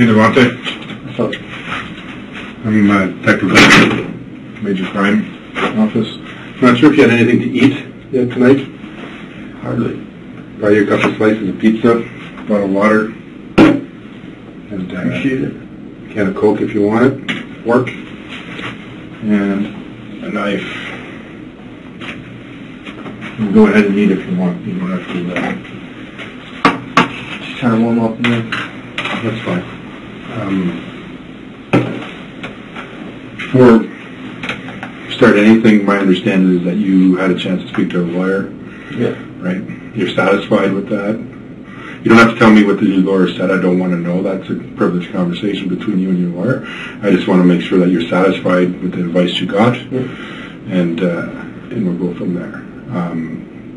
Hey, Devontay. I'm Detective Major Crime Office. Not sure if you had anything to eat yet tonight. Hardly. Buy you a couple slices of pizza, a bottle of water, and Appreciate it. a can of Coke if you want it, fork, and a knife. You can go ahead and eat if you want. You don't have to do that. Just kind of warm up in there. That's fine. Before we start anything, my understanding is that you had a chance to speak to a lawyer. Yeah. Right? You're satisfied with that? You don't have to tell me what the lawyer said. I don't want to know. That's a privileged conversation between you and your lawyer. I just want to make sure that you're satisfied with the advice you got, and we'll go from there.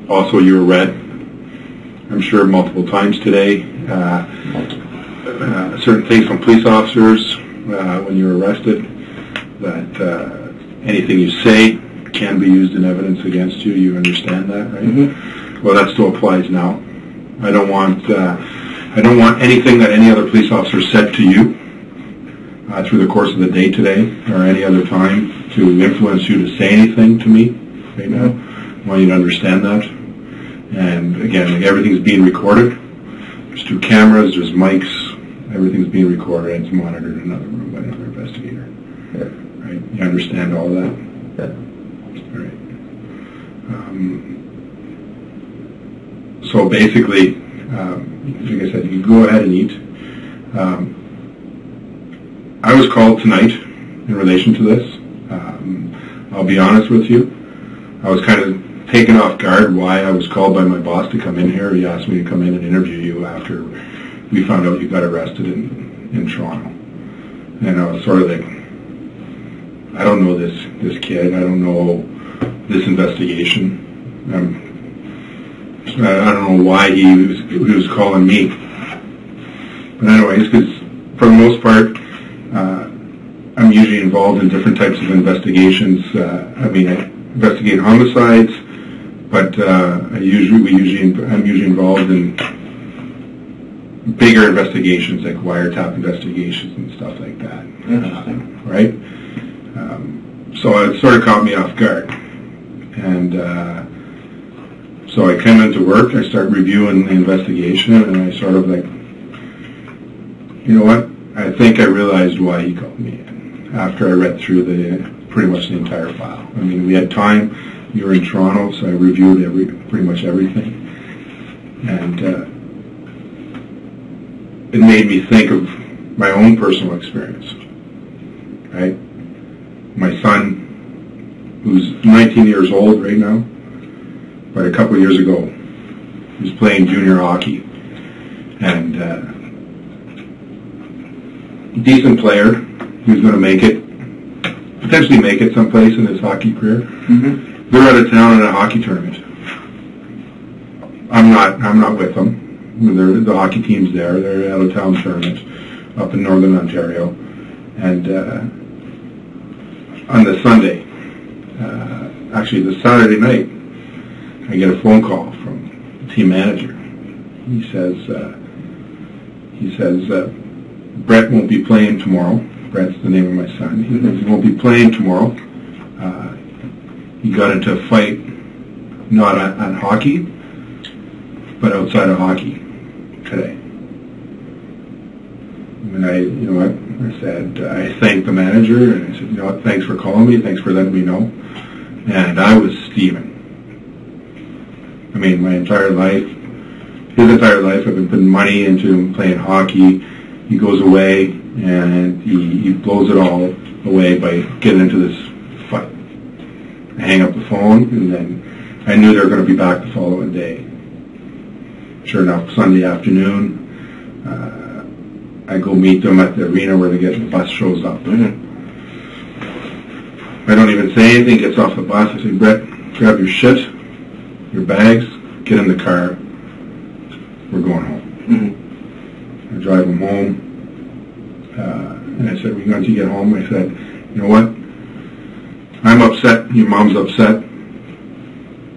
Also, you were read, I'm sure, multiple times today. Certain things from police officers when you were arrested, that anything you say can be used in evidence against you. You understand that, right? Mm-hmm. Well, that still applies now. I don't want anything that any other police officer said to you through the course of the day today or any other time to influence you to say anything to me right now. I want you to understand that. And again, like, everything's being recorded. There's 2 cameras, there's mics, everything's being recorded, and it's monitored in another room by another investigator. Yeah. Right? You understand all that? Yeah. All right. So basically, like I said, you can go ahead and eat. I was called tonight in relation to this. I'll be honest with you. I was kind of taken off guard why I was called by my boss to come in here. He asked me to come in and interview you after we found out you got arrested in Toronto. And I was sort of like, I don't know this kid. I don't know this investigation. I don't know why he was calling me. But anyways, because for the most part, I'm usually involved in different types of investigations. I investigate homicides, but I'm usually involved in bigger investigations like wiretap investigations and stuff like that. Interesting. Right? So it sort of caught me off guard. And so I came into work, I started reviewing the investigation, and I sort of like, you know what? I think I realized why he called me in after I read through pretty much the entire file. I mean, we had time. You were in Toronto, so I reviewed pretty much everything. And it made me think of my own personal experience, right? My son, who's 19 years old right now, but a couple of years ago, he was playing junior hockey, and decent player. He was going to potentially make it someplace in his hockey career. Mm-hmm. They're out of town in a hockey tournament. I'm not with them. The hockey team's there. They're out of town tournament up in northern Ontario, and on the Sunday, actually the Saturday night, I get a phone call from the team manager. He says, Brett won't be playing tomorrow. Brett's the name of my son. He says he won't be playing tomorrow. He got into a fight, not on hockey, but outside of hockey today. And I said, I thanked the manager, and I said, you know what, thanks for calling me, thanks for letting me know. And I was Steven. I mean, his entire life, I've been putting money into him playing hockey. He goes away, and he blows it all away by getting into this fight. I hang up the phone, and then I knew they were going to be back the following day. Sure enough, Sunday afternoon, I go meet them at the arena where the bus shows up. Mm-hmm. I don't even say anything, gets off the bus. I say, Brett, grab your shit, your bags, get in the car. We're going home. Mm-hmm. I drive him home. And I said, we're going to get home. I said, you know what? I'm upset. Your mom's upset.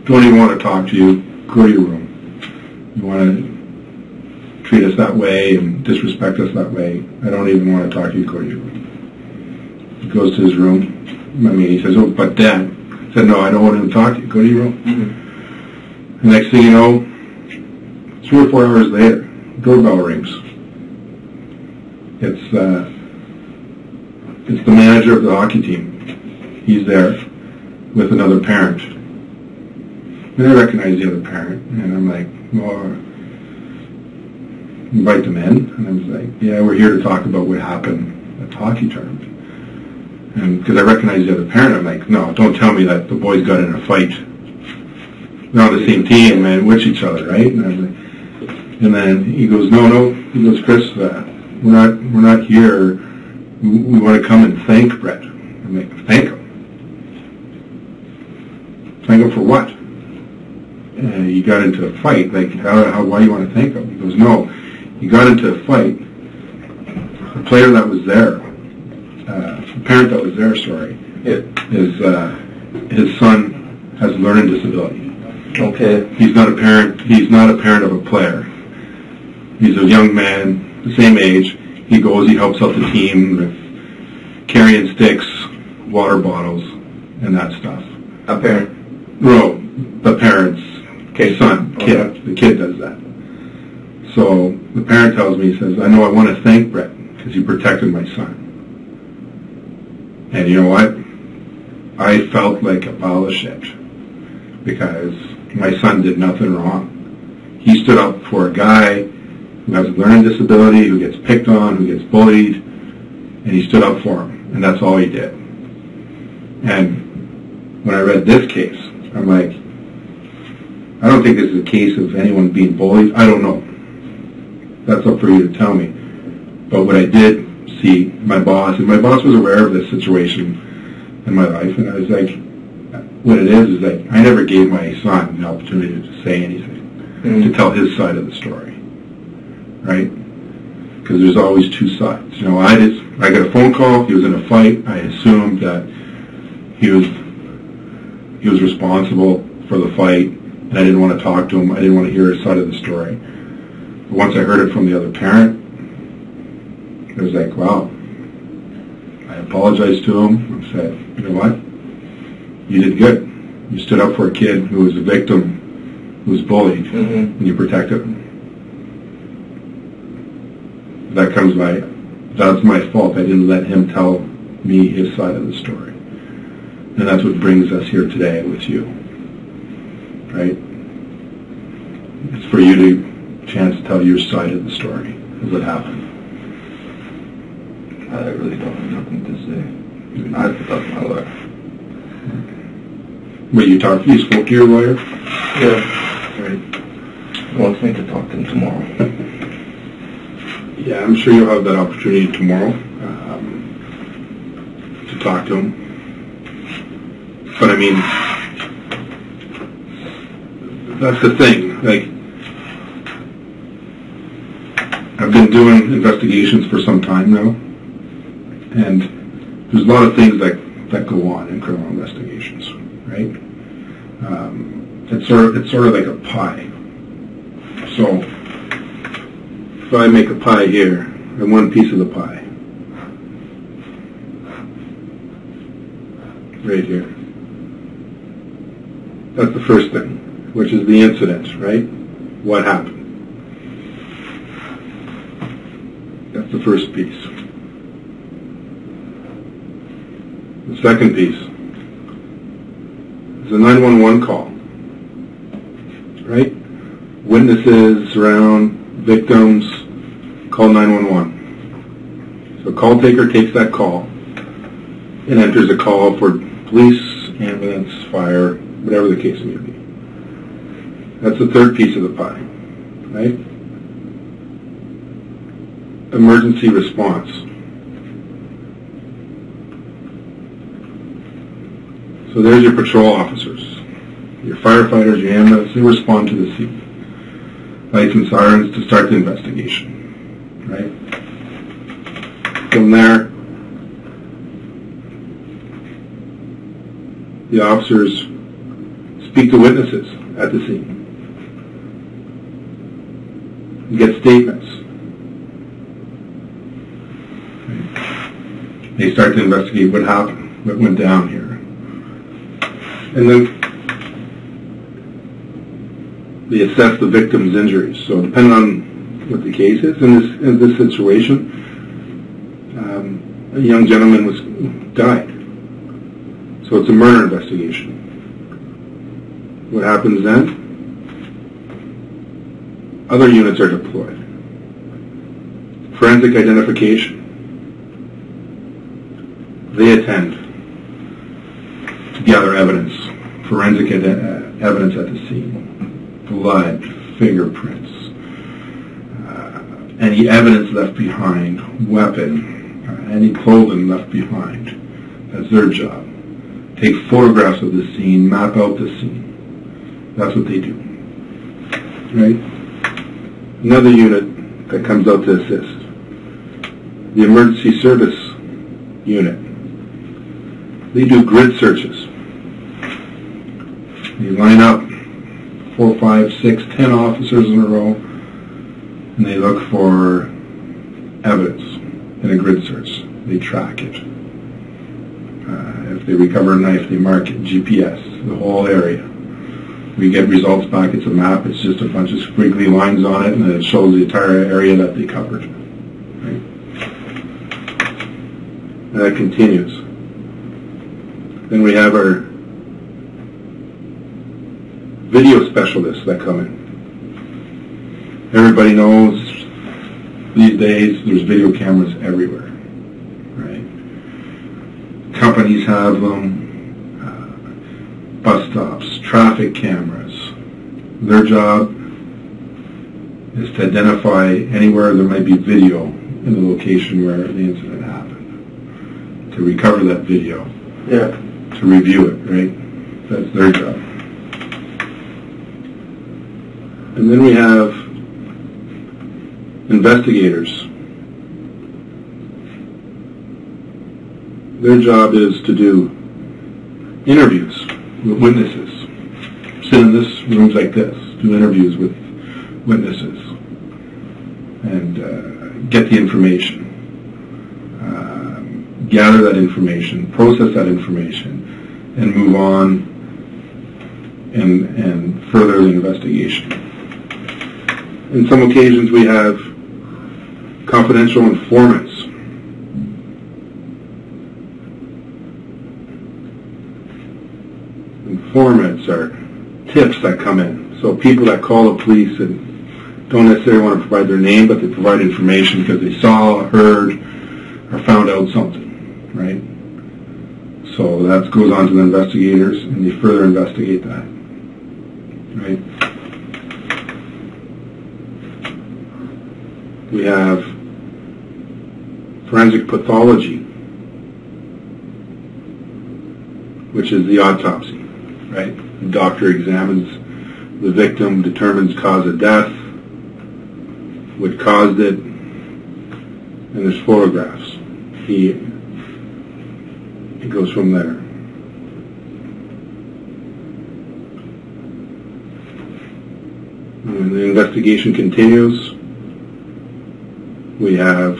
Don't even want to talk to you. Go to your room. You want to treat us that way and disrespect us that way. I don't even want to talk to you. Go to your room. He goes to his room. I mean, he says, "Oh, but Dad," I said, "No, I don't want him to talk to you. Go to your room." Mm-hmm. The next thing you know, 3 or 4 hours later, doorbell rings. It's the manager of the hockey team. He's there with another parent. And I recognize the other parent, and I'm like, "Well, invite them in." And I was like, "Yeah, we're here to talk about what happened at the hockey tournament." And because I recognize the other parent, I'm like, "No, don't tell me that the boys got in a fight. They're on the same team and with each other, right?" And I was like, and then he goes, "No." He goes, "Chris, we're not here. We want to come and thank Brett." I'm like, "Thank him? Thank him for what?" And he got into a fight. Like, why do you want to thank him? He goes, "No, he got into a fight. The player that was there, the parent that was there, his son has a learning disability. Okay. He's not a parent of a player. He's a young man, the same age. He goes, he helps out the team with carrying sticks, water bottles, and that stuff." A parent? No, the parent's son, kid. Okay. The kid does that. So the parent tells me, he says, "I know I want to thank Brett because he protected my son." And you know what? I felt like a pile of shit because my son did nothing wrong. He stood up for a guy who has a learning disability, who gets picked on, who gets bullied, and he stood up for him, and that's all he did. And when I read this case, I'm like, I don't think this is a case of anyone being bullied. I don't know. That's up for you to tell me. But what I did see, my boss was aware of this situation in my life, and I was like, what it is like, I never gave my son the opportunity to say anything, to tell his side of the story, right? Because there's always two sides. You know, I got a phone call, he was in a fight, I assumed that he was responsible for the fight, and I didn't want to talk to him, I didn't want to hear his side of the story. But once I heard it from the other parent, I was like, wow. I apologized to him and said, "You know what? You did good. You stood up for a kid who was a victim, who was bullied, and you protected him. That's my fault. I didn't let him tell me his side of the story." And that's what brings us here today with you, right? It's for you to chance to tell your side of the story of what happened. I really don't have nothing to say. I have to talk to my lawyer. Wait, you spoke to your lawyer? Yeah. Right. He wants me to talk to him tomorrow. Yeah, I'm sure you'll have that opportunity tomorrow to talk to him. But I mean, that's the thing. Like, I've been doing investigations for some time now, and there's a lot of things that go on in criminal investigations, right? It's sort of like a pie. So if I make a pie here, and one piece of the pie, right here. That's the first thing, which is the incident, right? What happened? That's the first piece. The second piece is a 911 call, right? Witnesses around, victims, call 911. So call taker takes that call and enters a call for police, ambulance, fire, whatever the case may be. That's the third piece of the pie, right? Emergency response. So there's your patrol officers, your firefighters, your ambulance, they respond to the scene. Lights and sirens to start the investigation, right? From there, the officers speak to witnesses at the scene. You get statements. They start to investigate what happened, what went down here. And then they assess the victim's injuries. So depending on what the case is, in this situation, a young gentleman died. So it's a murder investigation. What happens then? Other units are deployed. Forensic identification. They attend to gather evidence, forensic evidence at the scene. Blood, fingerprints, any evidence left behind, weapon, any clothing left behind. That's their job. Take photographs of the scene, map out the scene. That's what they do. Right? Another unit that comes out to assist. The emergency service unit. They do grid searches. They line up 4, 5, 6, 10 officers in a row, and they look for evidence in a grid search. They track it. If they recover a knife, they mark it, GPS, the whole area. We get results back. It's a map. It's just a bunch of squiggly lines on it, and it shows the entire area that they covered. Right? And that continues. Then we have our video specialists that come in. Everybody knows these days there's video cameras everywhere. Right? Companies have them. Bus stops, traffic cameras. Their job is to identify anywhere there might be video in the location where the incident happened. To recover that video. Yeah. To review it, right? That's their job. And then we have investigators. Their job is to do interviews with witnesses. Sit in this rooms like this, do interviews with witnesses, and get the information, gather that information, process that information, and move on and further the investigation. In some occasions we have confidential informants. Informants are tips that come in. So people that call the police and don't necessarily want to provide their name, but they provide information because they saw, heard, or found out something, right? So that goes on to the investigators, and they further investigate that, right? We have forensic pathology, which is the autopsy, right? The doctor examines the victim, determines cause of death, what caused it, and there's photographs. It goes from there. When the investigation continues, we have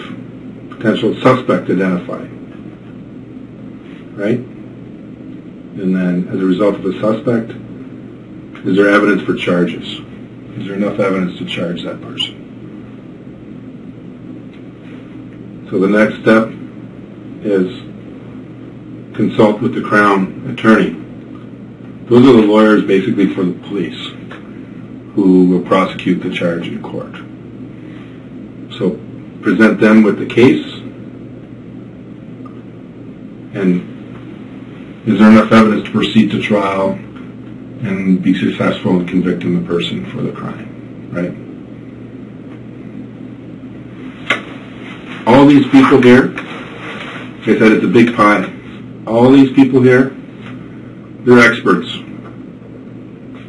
potential suspect identified, right? And then, as a result of a suspect, is there evidence for charges? Is there enough evidence to charge that person? So the next step is consult with the Crown Attorney. Those are the lawyers basically for the police who will prosecute the charge in court. So present them with the case, and is there enough evidence to proceed to trial and be successful in convicting the person for the crime, right? All these people here, like I said, it's a big pie. All these people here, they're experts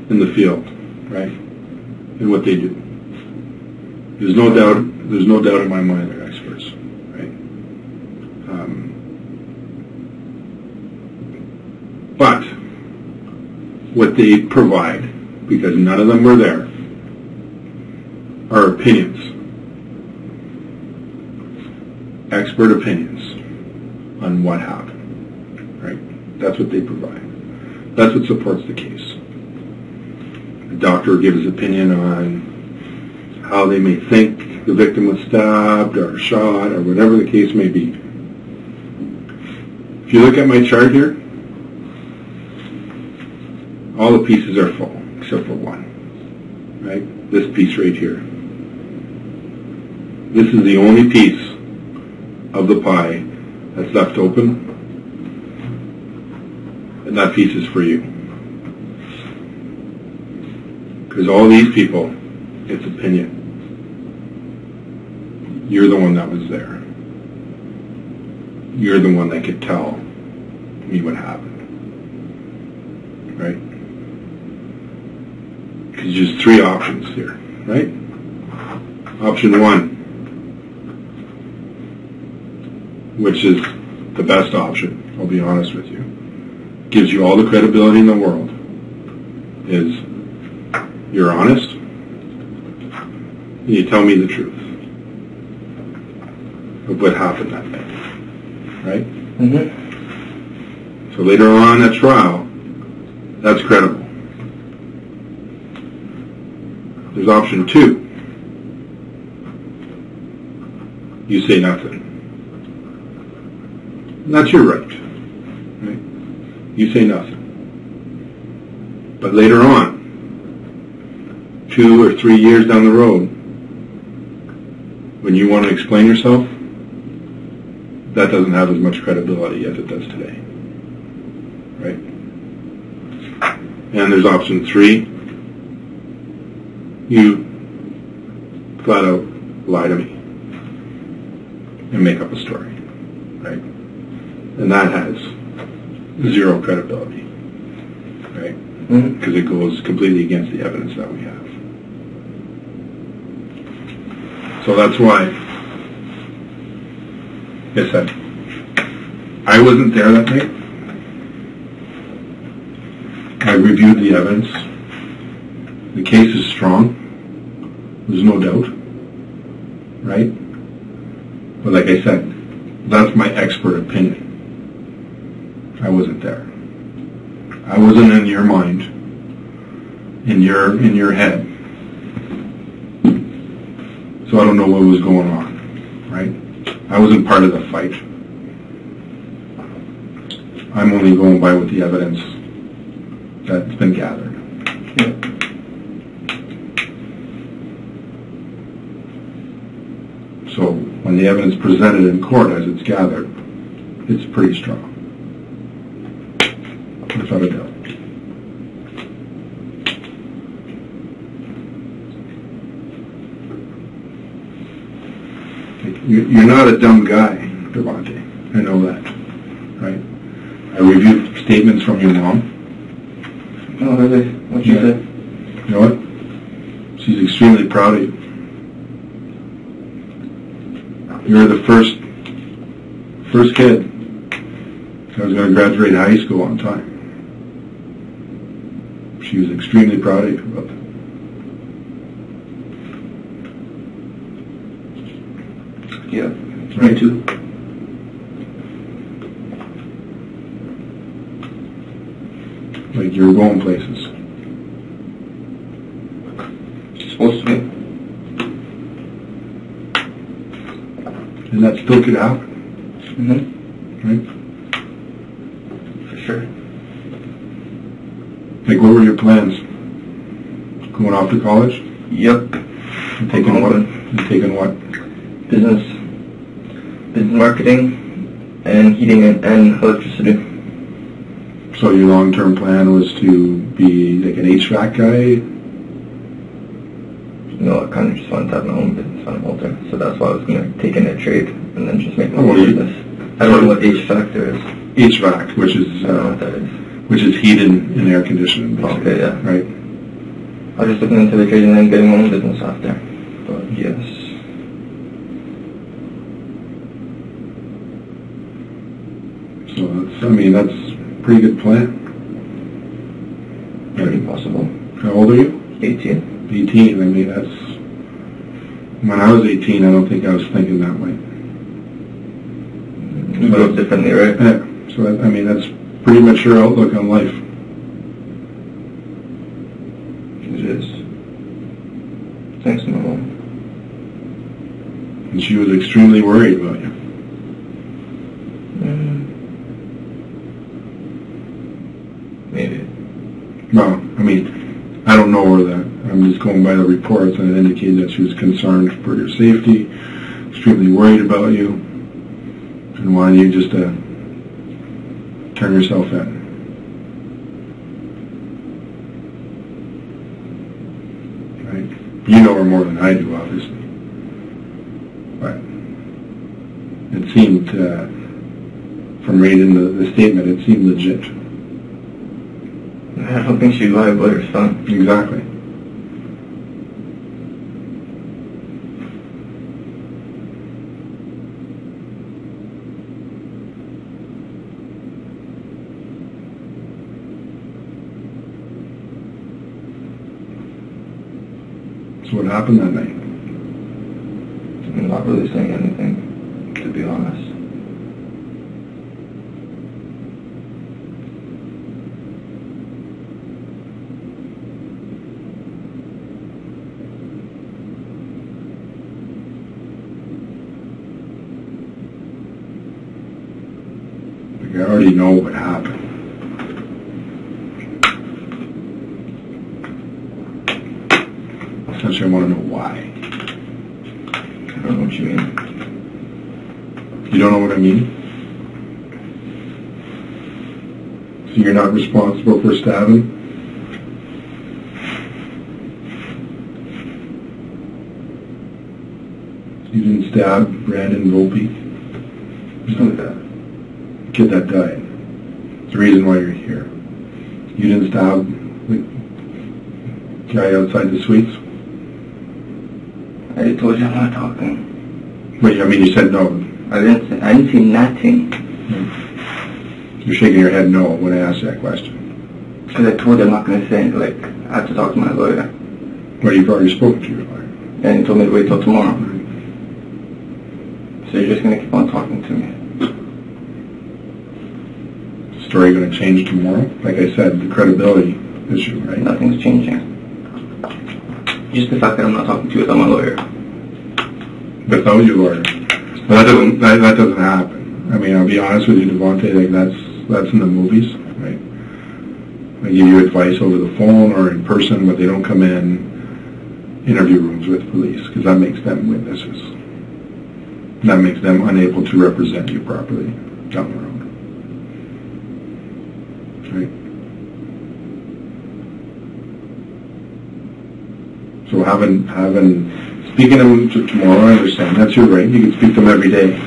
in the field, right? In what they do. There's no doubt in my mind they're experts, right? But what they provide, because none of them were there, are opinions. Expert opinions on what happened, right? That's what they provide. That's what supports the case. The doctor gives his opinion on how they may think the victim was stabbed or shot or whatever the case may be. If you look at my chart here, all the pieces are full except for one, right? This piece right here. This is the only piece of the pie that's left open, and that piece is for you. Because all these people, it's opinion. You're the one that was there. You're the one that could tell me what happened. Right? Because there's three options here, right? Option one, which is the best option, I'll be honest with you, gives you all the credibility in the world, is you're honest, and you tell me the truth of what happened that night, right? Mm-hmm. So later on at trial, that's credible. There's option two. You say nothing. And that's your right. Right? You say nothing. But later on, 2 or 3 years down the road, when you want to explain yourself, that doesn't have as much credibility as it does today. Right? And there's option 3. You flat out lie to me and make up a story. Right? And that has 0 credibility. Right? Because it goes completely against the evidence that we have. So that's why I said, I wasn't there that night. I reviewed the evidence. The case is strong. There's no doubt. Right? But like I said, that's my expert opinion. I wasn't there. I wasn't in your mind, in your head. So I don't know what was going on, right? I wasn't part of the fight. I'm only going by with the evidence that's been gathered. Yeah. So when the evidence presented in court as it's gathered, it's pretty strong. Without a doubt. You're not a dumb guy, Devontay. I know that, right? I reviewed statements from your mom. Oh, really? What'd she say? You know what? She's extremely proud of you. You're the first kid that was going to graduate high school on time. She was extremely proud of you about that. Yeah, Right? me too. Like you're going places. She's supposed to be. And that still could happen. Mm-hmm. Right? For sure. Like what were your plans? Going off to college? Yep. And taking what? And taking what? Business marketing, and heating and electricity. So your long-term plan was to be like an HVAC guy? No, I kind of just wanted to have my own business when I'm older, so that's why I was going to take in a trade and then just make my own business. I don't know what HVAC there is. HVAC, which is I don't know what that is. which is heat and air conditioning. Basically. Okay, yeah. Right. I was just looking into the trade and then getting my own business after. But yes. So that's a pretty good plan. Pretty possible. How old are you? 18. 18. I mean, When I was 18, I don't think I was thinking that way. You grew up differently, right? Yeah. So, I mean, that's pretty mature outlook on life. It is. Thanks, my mom. And she was extremely worried about you. Maybe. Well, I mean, I don't know her that. I'm just going by the reports, and it indicated that she was concerned for your safety, extremely worried about you, and wanted you just to turn yourself in. Right? You know her more than I do, obviously. But it seemed, from reading the statement, it seemed legit. I don't think she'd lie about her son. Exactly. So what happened that night? I'm not really saying anything, to be honest. Like, I already know what happened. Essentially, I want to know why. I don't know what you mean. You don't know what I mean? So you're not responsible for stabbing? You didn't stab Brandon Volpi? Who's that? The kid that died. It's the reason why you're here. You didn't stab the guy outside the suites? I told you I'm not talking. Wait, I mean, you said no. I didn't say nothing. You're shaking your head no when I asked that question. Because I told you I'm not going to say anything. Like, I have to talk to my lawyer. Well, you've already spoken to your lawyer. And he told me to wait till tomorrow. So you're just going to keep on talking to me. Is the story going to change tomorrow? Like I said, the credibility issue, right? Nothing's changing. Just the fact that I'm not talking to you without my lawyer. Without your lawyer. But that doesn't happen. I mean, I'll be honest with you, Devontay, like that's in the movies, right? They give you advice over the phone or in person, but they don't come in interview rooms with police, because that makes them witnesses. That makes them unable to represent you properly down the road. Right? So speaking to them tomorrow, I understand. That's your right. You can speak to them every day.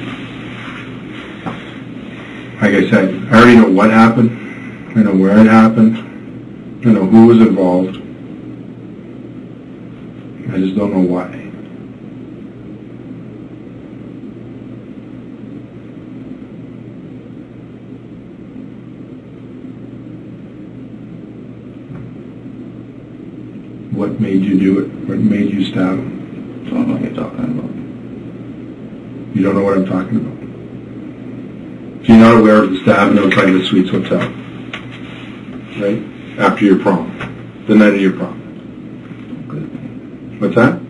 Like I said, I already know what happened. I know where it happened. I know who was involved. I just don't know why. What made you do it? What made you stab him? I don't know what you're talking about. You don't know what I'm talking about. So you're not aware of the stabbing outside the Suites Hotel, right? After your prom, the night of your prom. Good. What's that?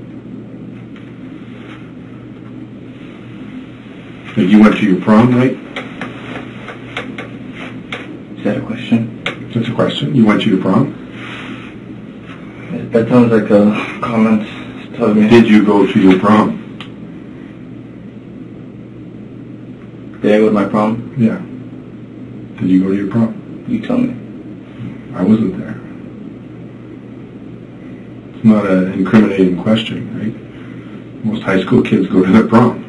If you went to your prom night? Is that a question? That's a question. You went to your prom? That sounds like a comment. Tell me. Did you go to your prom? Did I go to my prom? Yeah. Did you go to your prom? You tell me. I wasn't there. It's not an incriminating question, right? Most high school kids go to their prom.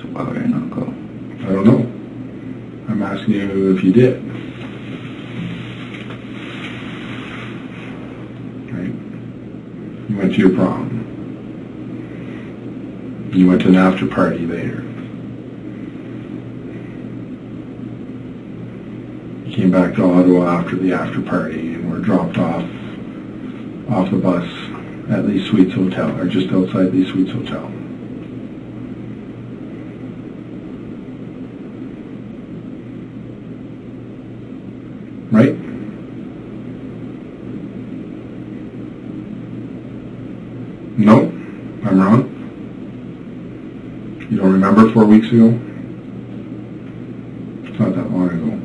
So why would I not go? I don't know. I'm asking you if you did. Right? You went to your prom. You went to an after party later. You came back to Ottawa after the after party and were dropped off the bus at Lee Suites Hotel, or just outside Lee Suites Hotel. Right? No? I'm wrong? You don't remember 4 weeks ago? It's not that long ago.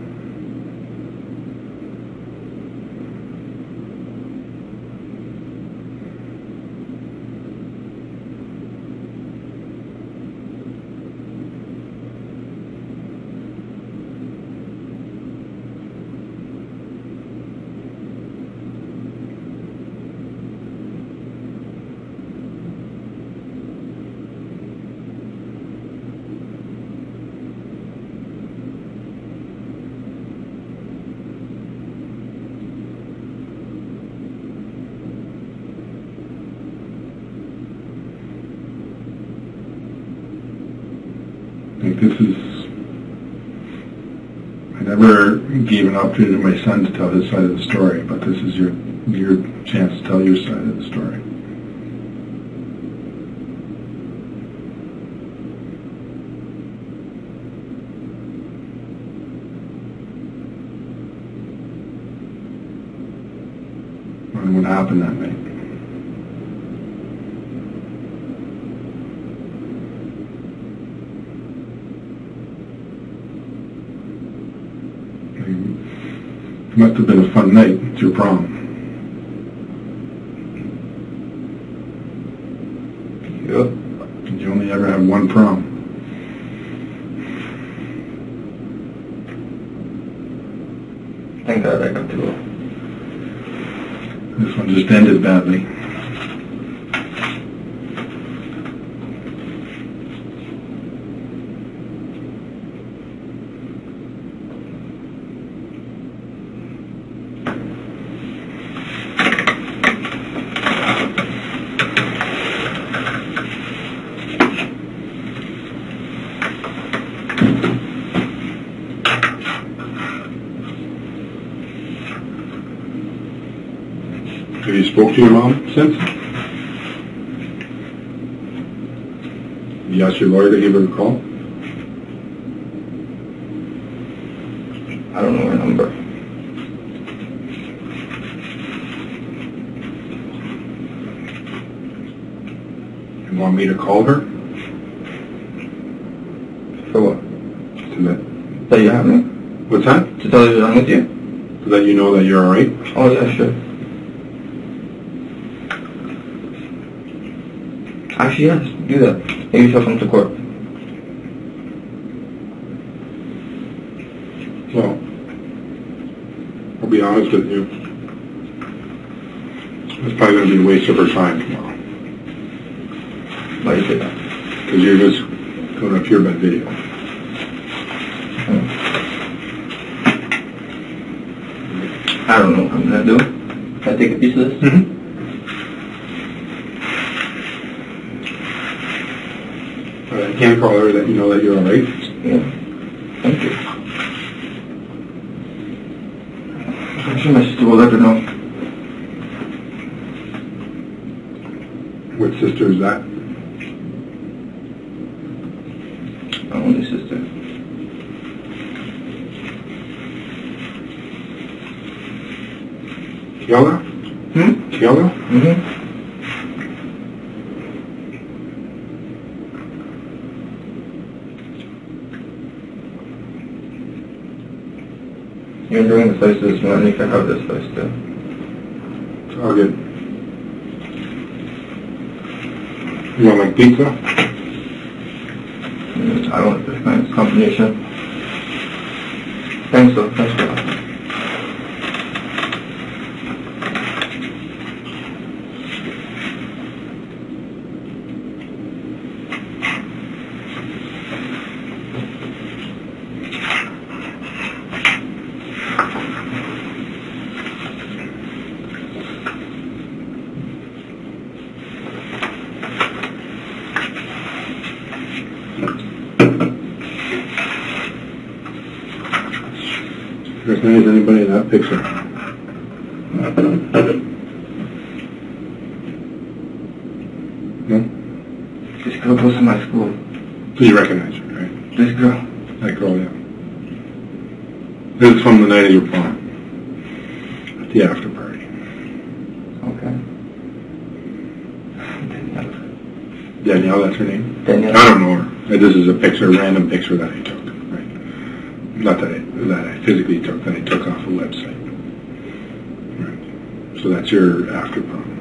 I never gave an opportunity to my son to tell his side of the story, but this is your chance to tell your side of the story. And what happened that night? It must have been a fun night. It's your prom. Yep. Did you only ever have one prom? Thank God I got to go. This one just ended badly. Have you spoke to your mom since? You asked your lawyer to give her a call? I don't know her number. You want me to call her? For what? To That you have me? What's that? To tell you I'm with you? So that you know that you're alright? Oh yeah, sure. Actually, yes, do that. Maybe she'll come to court. Well, I'll be honest with you. It's probably going to be a waste of her time tomorrow. Why do you say that? Because you're just going to appear by video. I don't know what I'm going to do. Can I take a piece of this? Mm-hmm. I can't call her that you know that you're alright. Yeah. Thank you. I'm sure my sister will let her know. What sister is that? My only sister. Kiala? Kiala? Mm-hmm. You're enjoying the place this morning. You can have this place too. It's all good. You want like pizza? I don't like this kind of combination. Thanks though. Thanks for that. Recognize anybody in that picture? girl goes to my school. So you recognize her, right? This girl. That girl, yeah. This is from the night of your prom. At the after party. Okay. Danielle, that's her name? Danielle. I don't know her. This is a picture, a random picture that I took. Right? Not that I physically took, that I took off a website. Right. So that's your after prom.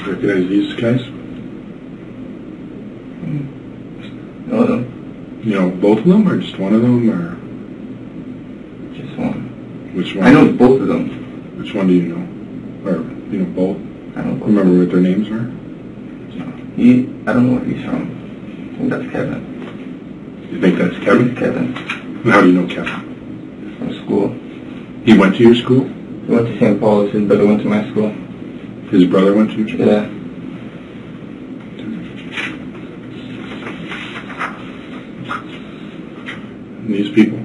Recognize these guys? Know them. You know both of them, or just one of them, or Just one. which one? I know both of them. Which one do you know? Or you know both? I know both. Remember what their names were? I don't know where he's from. I think that's Kevin. You think that's Kevin? Kevin. And how do you know Kevin? From school. He went to your school? He went to St. Paul's. His brother went to my school. His brother went to your school? Yeah. And these people?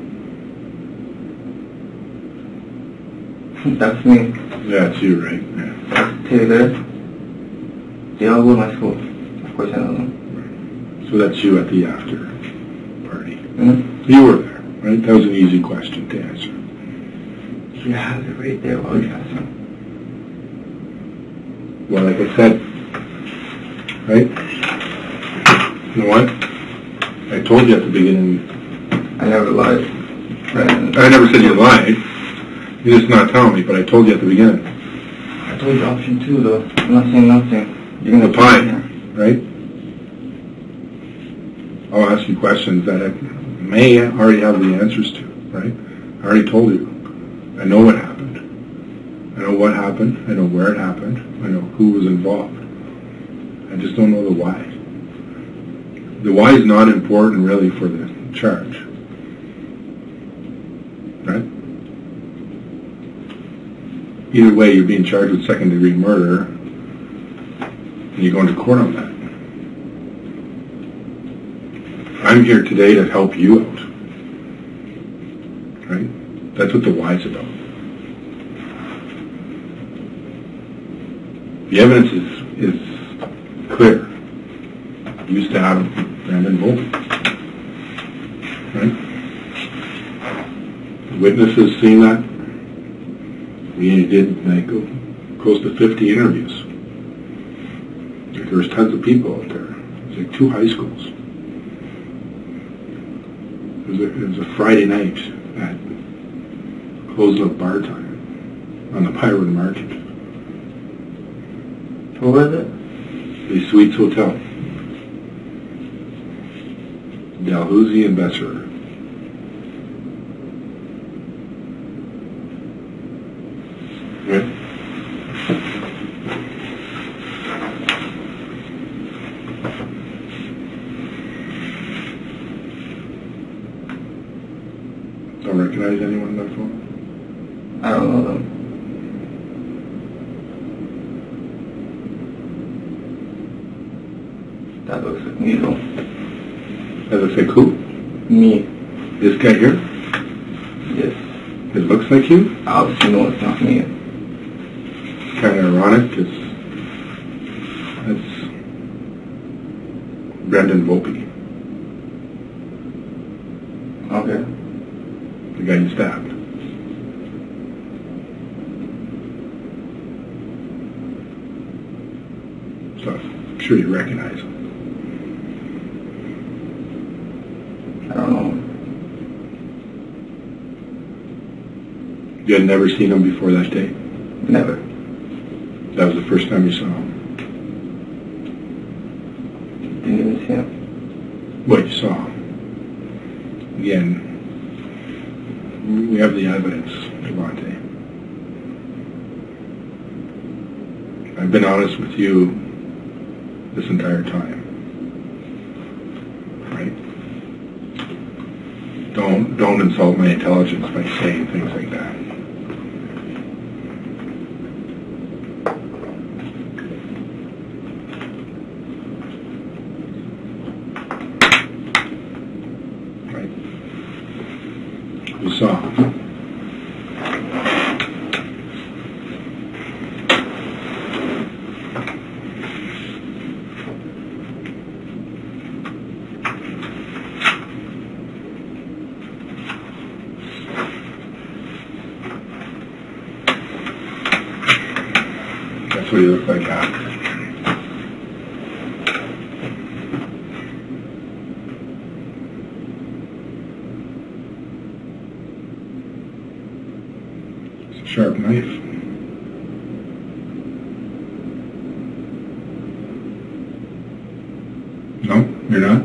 That's me. Yeah, it's you, right? Yeah. That's Taylor. They all go to my school. Of course I know them. So that's you at the after party. Mm-hmm. You were there, right? That was an easy question to answer. He has it right there while he's asking. Well, like I said, right? You know what? I told you at the beginning. I never lied. I never said you lied. You're just not telling me, but I told you at the beginning. I told you option 2 though. I'm not saying nothing. You're The gonna pie, right? I'll ask you questions that I may already have the answers to, right? I already told you. I know what happened. I know what happened. I know where it happened. I know who was involved. I just don't know the why. The why is not important really for the charge. Right? Either way, you're being charged with second-degree murder, and you're going to court on that. I'm here today to help you out. Right? That's what the why's about. The evidence is clear. You used to have Brandon Volpi. Right? The witnesses seen that. We did like close to 50 interviews. There was tons of people out there. It was like 2 high schools. It was a Friday night at close of bar time on the Pirate Market. What was it? The Suites Hotel. Dalhousie and Besser. Right? Don't recognize anyone on that phone? I don't know them. That looks like me though. Does it say who? Me. This guy here? Yes. It looks like you? Obviously no, it's not me. It's kind of ironic because that's Brandon Volpi, Okay. the guy you stabbed. So I'm sure you recognize him. I don't know. You had never seen him before that day? Never. That was the first time you saw him? Didn't even see him. What you saw? Again, we have the evidence, Devontay. I've been honest with you this entire time. Right? Don't insult my intelligence by saying things like that. you saw. That's what he looked like after. Sharp knife. No, you're not?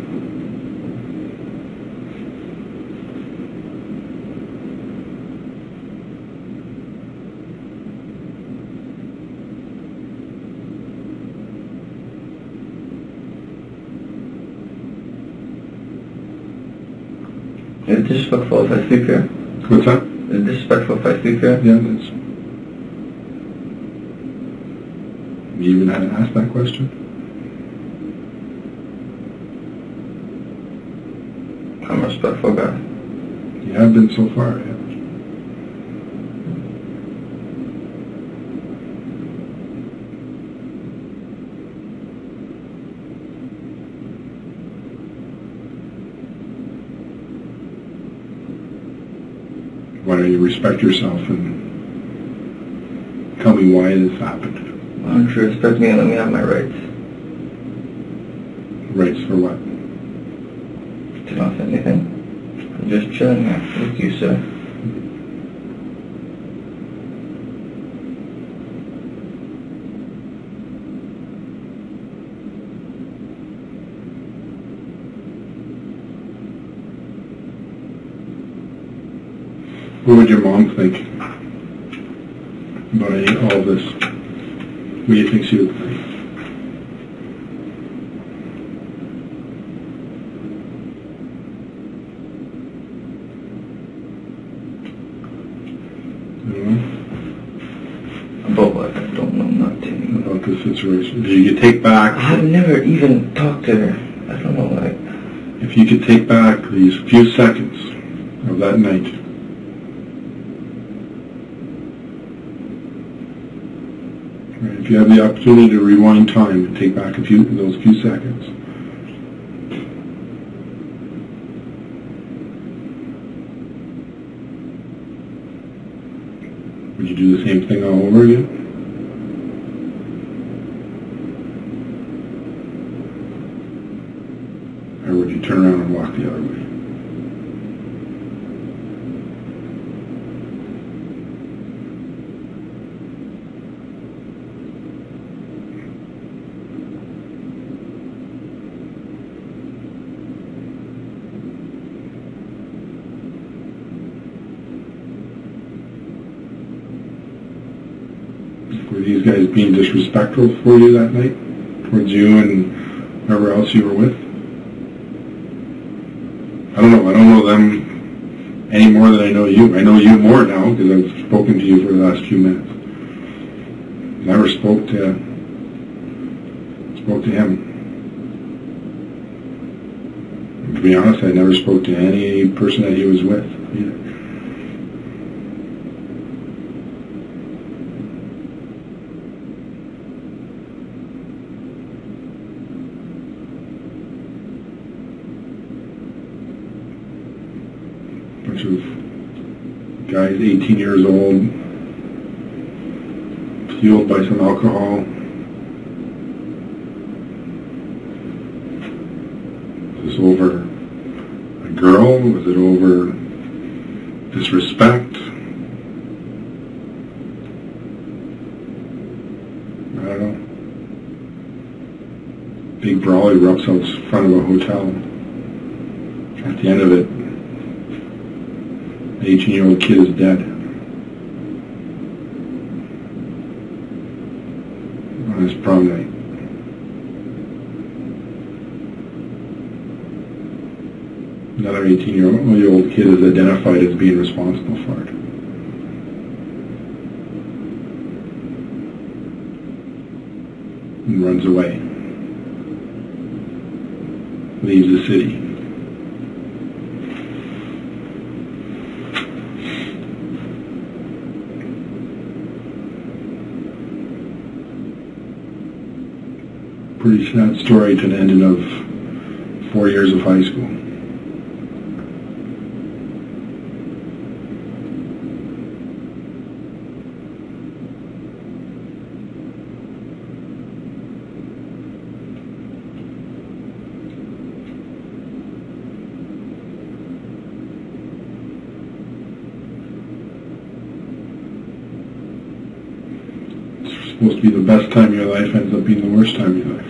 Is it disrespectful if I sleep here? What's that? Is it disrespectful if I sleep here? Yeah, that's... You even had to ask that question? I'm a respectful guy. You have been so far, yeah. Why don't you respect yourself and tell me why this happened? Why don't you respect me and let me have my rights? Rights for what? To not say anything. I'm just chilling here with you, sir. What would your mom think about all of this? What do you think she would think? About what? I don't know nothing. About this situation. If you could take back... I've never even talked to her. I don't know, like... If you could take back these few seconds of that night, if you have the opportunity to rewind time and take back those few seconds, would you do the same thing all over again? Or would you turn around and walk the other way? Were these guys being disrespectful for you that night? Towards you and whoever else you were with? I don't know. I don't know them any more than I know you. I know you more now because I've spoken to you for the last few minutes. Never spoke to him. And to be honest, I never spoke to any person that he was with either. Bunch of guys 18 years old, fueled by some alcohol. Was this over a girl? Was it over disrespect? I don't know. Big brawl erupts out front of a hotel. At the end of it, the 18-year-old kid is dead. On his prom night. Another 18-year-old kid is identified as being responsible for it. And runs away. Leaves the city. Pretty sad story to the ending of 4 years of high school. Supposed to be the best time of your life, ends up being the worst time of your life.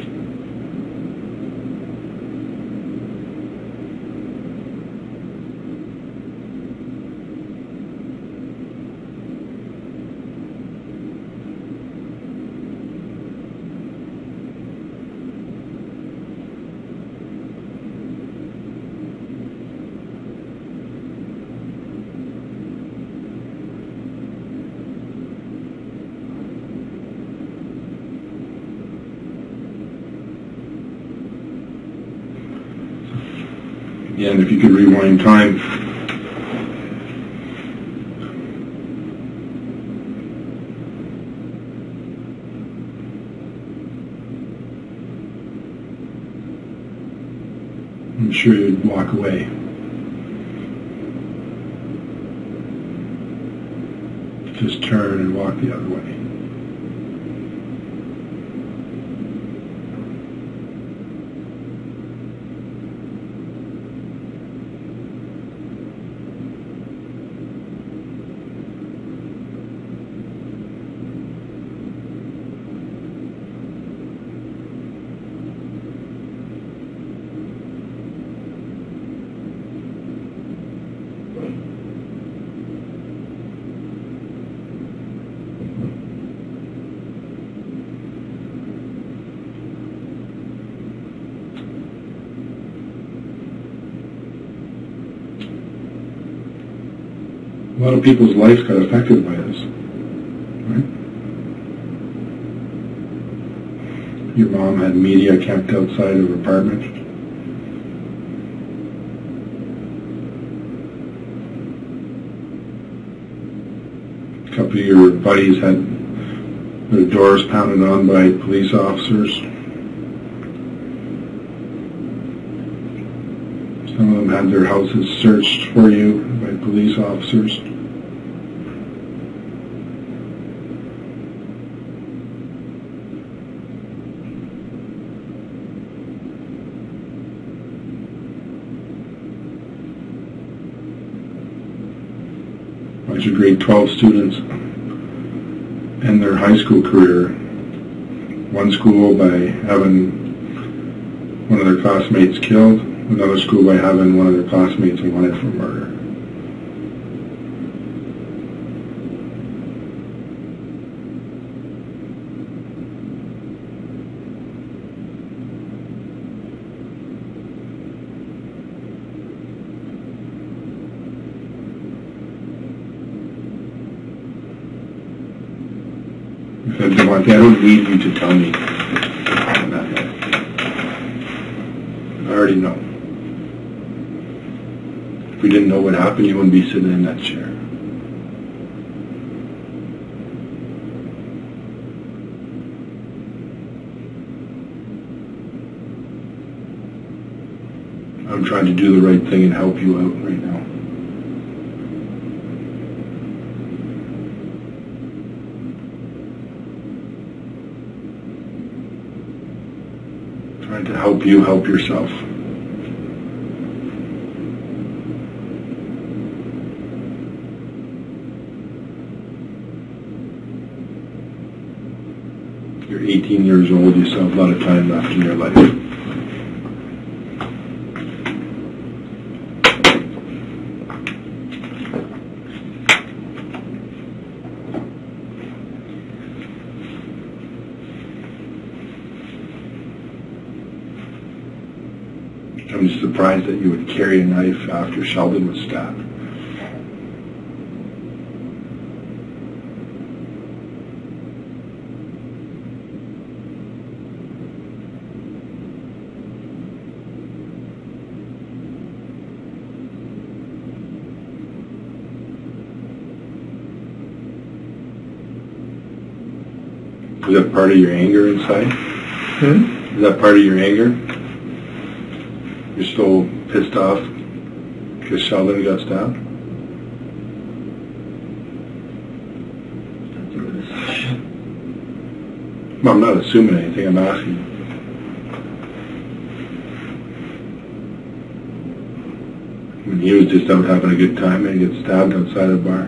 Yeah, and if you could rewind time, I'm sure you'd walk away. Just turn and walk the other way. A lot of people's lives got affected by this, right? Your mom had media kept outside of her apartment. A couple of your buddies had their doors pounded on by police officers. Some of them had their houses searched for you by police officers. A bunch of grade 12 students end their high school career. One school by having one of their classmates killed, another school by having one of their classmates wanted for murder. I said, Devontay, I don't need you to tell me that. I already know. If we didn't know what happened, you wouldn't be sitting in that chair. I'm trying to do the right thing and help you out right now. Trying to help you help yourself. You're 18 years old, you still have a lot of time left in your life. I'm just surprised that you would carry a knife after Sheldon was stabbed. Was that part of your anger inside? Is that part of your anger? You're still pissed off because Sheldon got stabbed? Well, I'm not assuming anything, I'm asking. I mean, he was just out having a good time and he gets stabbed outside of the bar.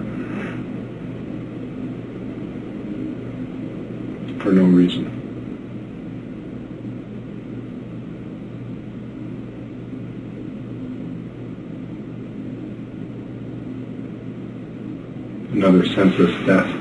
For no reason. Another senseless death.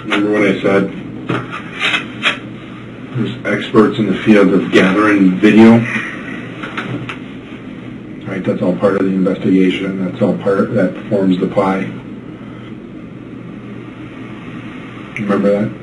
Remember when I said there's experts in the field of gathering video? Right, that's all part of the investigation. That's all part that forms the pie. Remember that?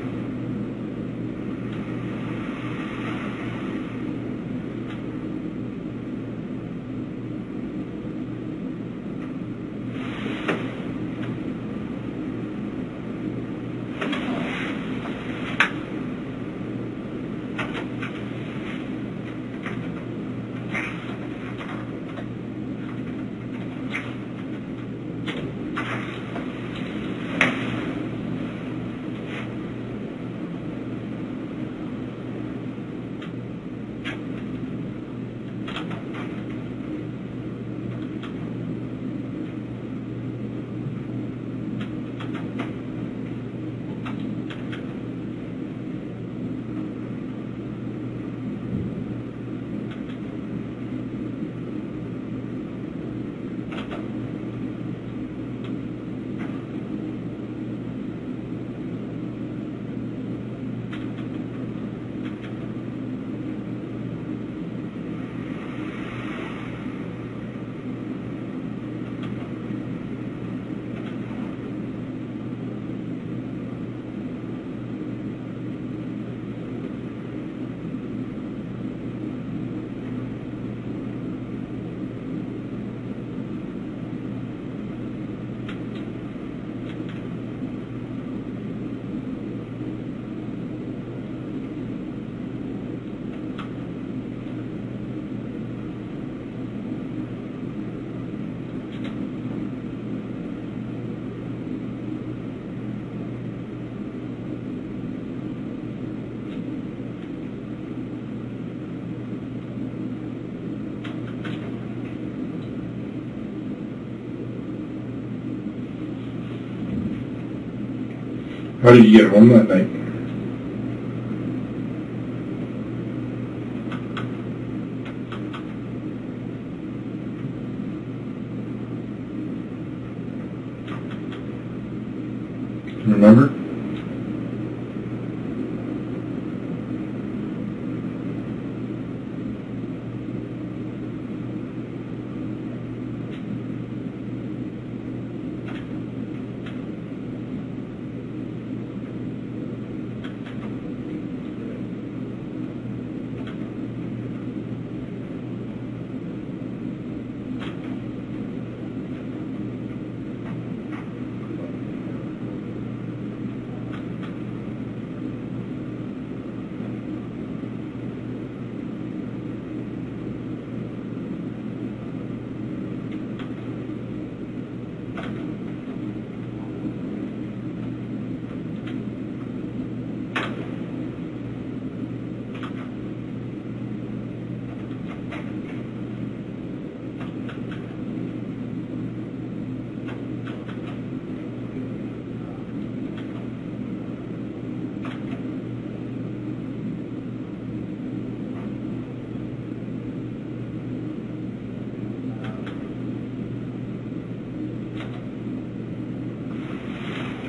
How did you get home that night? Remember?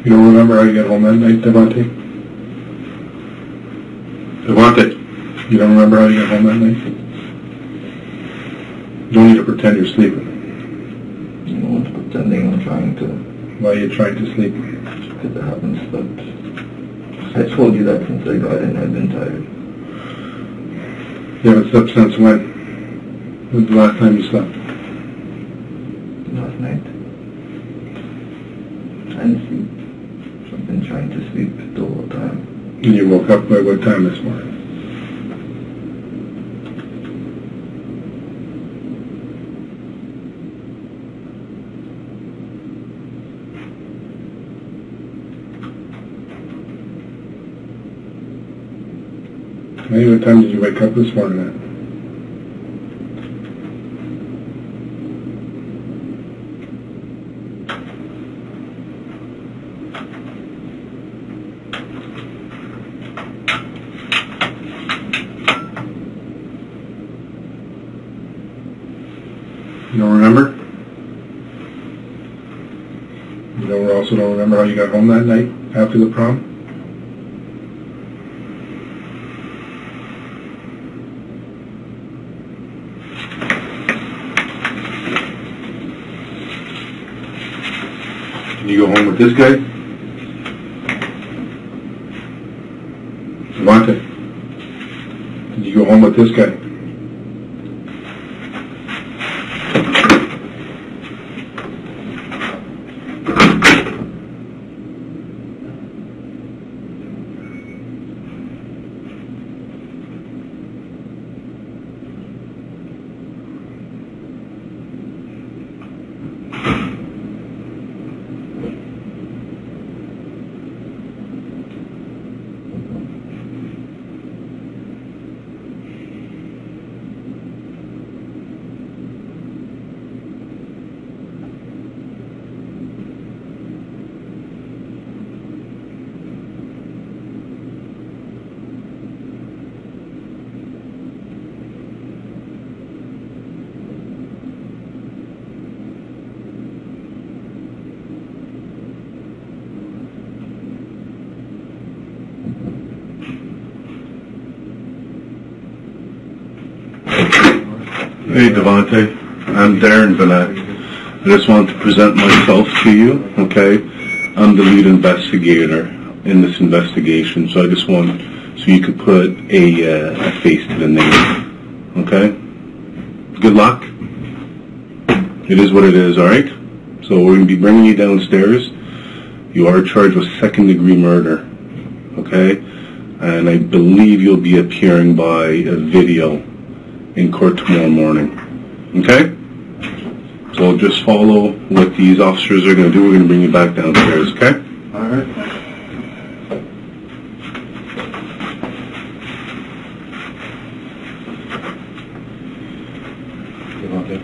You don't remember how you got home that night, Devontay? Devontay, you don't remember how you got home that night? You don't need to pretend you're sleeping. I'm not pretending, I'm trying to. Why are you trying to sleep? Because it happens, but I told you that since I got in, I've been tired. You haven't slept since when? When's the last time you slept? Last night. Trying to sleep. I've been trying to sleep the whole time. And you woke up by what time this morning? Hey, what time did you wake up this morning at? You don't remember? You also don't remember how you got home that night after the prom? Did you go home with this guy? Devontay, did you go home with this guy? Hey Devontay, I'm Darren Vanette. I just want to present myself to you, okay? I'm the lead investigator in this investigation, so I just want, so you could put a face to the name, okay? Good luck. It is what it is, alright? So we're going to be bringing you downstairs. You are charged with second-degree murder, okay? And I believe you'll be appearing by a video in court tomorrow morning. Okay? So just follow what these officers are going to do. We're going to bring you back downstairs, okay? Alright. Okay.